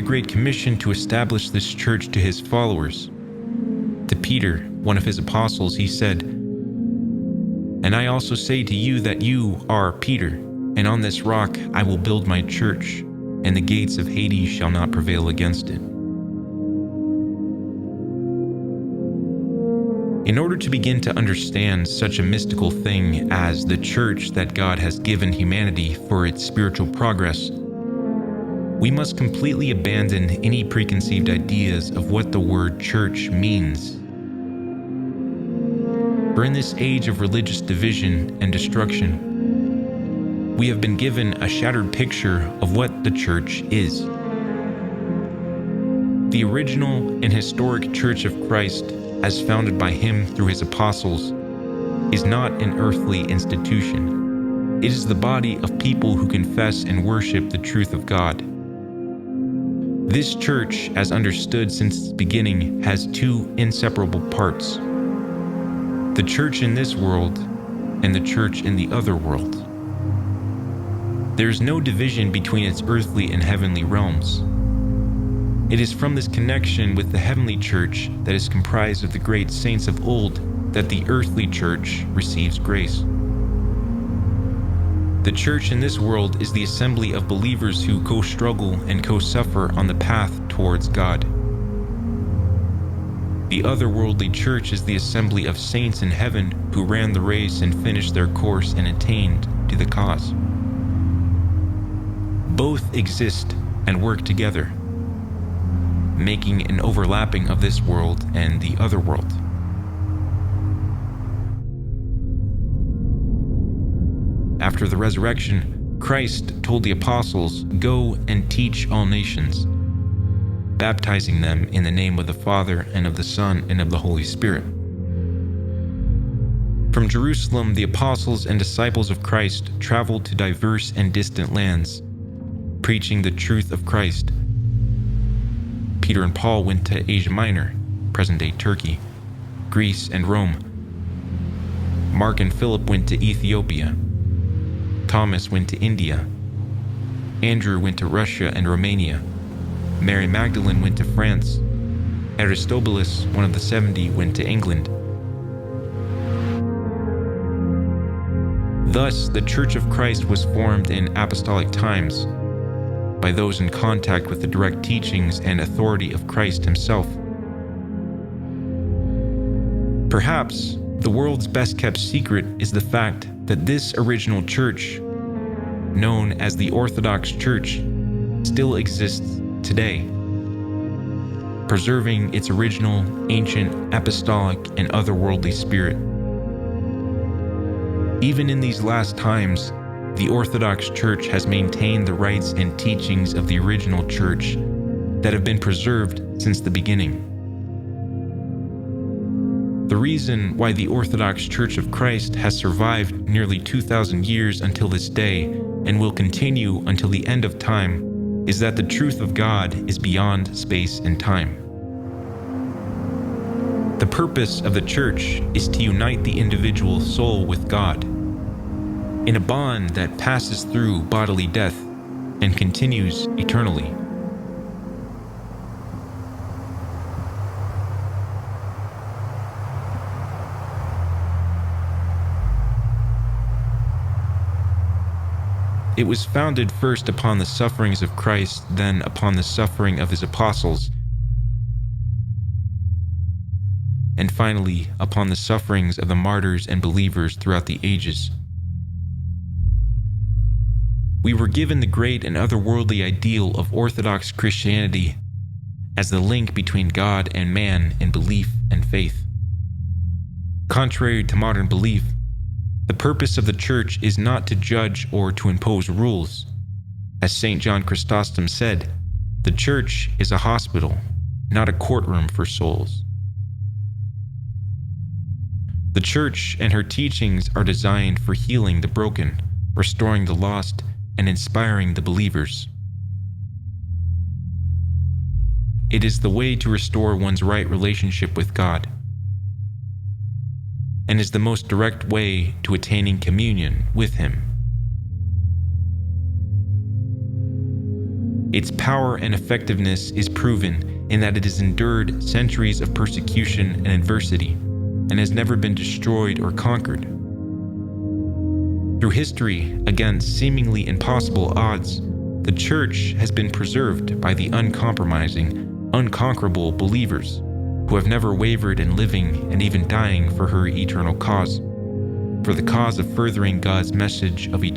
the Great Commission to establish this church to his followers. To Peter, one of his apostles, he said, "And I also say to you that you are Peter, and on this rock I will build my church, and the gates of Hades shall not prevail against it." In order to begin to understand such a mystical thing as the church that God has given humanity for its spiritual progress, we must completely abandon any preconceived ideas of what the word church means. For in this age of religious division and destruction, we have been given a shattered picture of what the church is. The original and historic Church of Christ, as founded by him through his apostles, is not an earthly institution. It is the body of people who confess and worship the truth of God. This church, as understood since its beginning, has two inseparable parts: the church in this world and the church in the other world. There is no division between its earthly and heavenly realms. It is from this connection with the heavenly church that is comprised of the great saints of old that the earthly church receives grace. The church in this world is the assembly of believers who co-struggle and co-suffer on the path towards God. The otherworldly church is the assembly of saints in heaven who ran the race and finished their course and attained to the cause. Both exist and work together, making an overlapping of this world and the other world. After the resurrection, Christ told the apostles, "Go and teach all nations, baptizing them in the name of the Father and of the Son and of the Holy Spirit." From Jerusalem, the apostles and disciples of Christ traveled to diverse and distant lands, preaching the truth of Christ. Peter and Paul went to Asia Minor, present-day Turkey, Greece, and Rome. Mark and Philip went to Ethiopia. Thomas went to India. Andrew went to Russia and Romania. Mary Magdalene went to France. Aristobulus, one of the 70, went to England. Thus, the Church of Christ was formed in apostolic times, by those in contact with the direct teachings and authority of Christ himself. Perhaps the world's best-kept secret is the fact that this original church, known as the Orthodox Church, still exists today, preserving its original, ancient, apostolic, and otherworldly spirit. Even in these last times, the Orthodox Church has maintained the rites and teachings of the original church that have been preserved since the beginning. The reason why the Orthodox Church of Christ has survived nearly 2,000 years until this day and will continue until the end of time is that the truth of God is beyond space and time. The purpose of the church is to unite the individual soul with God in a bond that passes through bodily death and continues eternally. It was founded first upon the sufferings of Christ, then upon the suffering of his apostles, and finally upon the sufferings of the martyrs and believers throughout the ages. We were given the great and otherworldly ideal of Orthodox Christianity as the link between God and man in belief and faith. Contrary to modern belief, the purpose of the church is not to judge or to impose rules. As St. John Chrysostom said, the church is a hospital, not a courtroom for souls. The church and her teachings are designed for healing the broken, restoring the lost, and inspiring the believers. It is the way to restore one's right relationship with God, and is the most direct way to attaining communion with Him. Its power and effectiveness is proven in that it has endured centuries of persecution and adversity, and has never been destroyed or conquered. Through history, against seemingly impossible odds, the Church has been preserved by the uncompromising, unconquerable believers who have never wavered in living and even dying for her eternal cause, for the cause of furthering God's message of eternal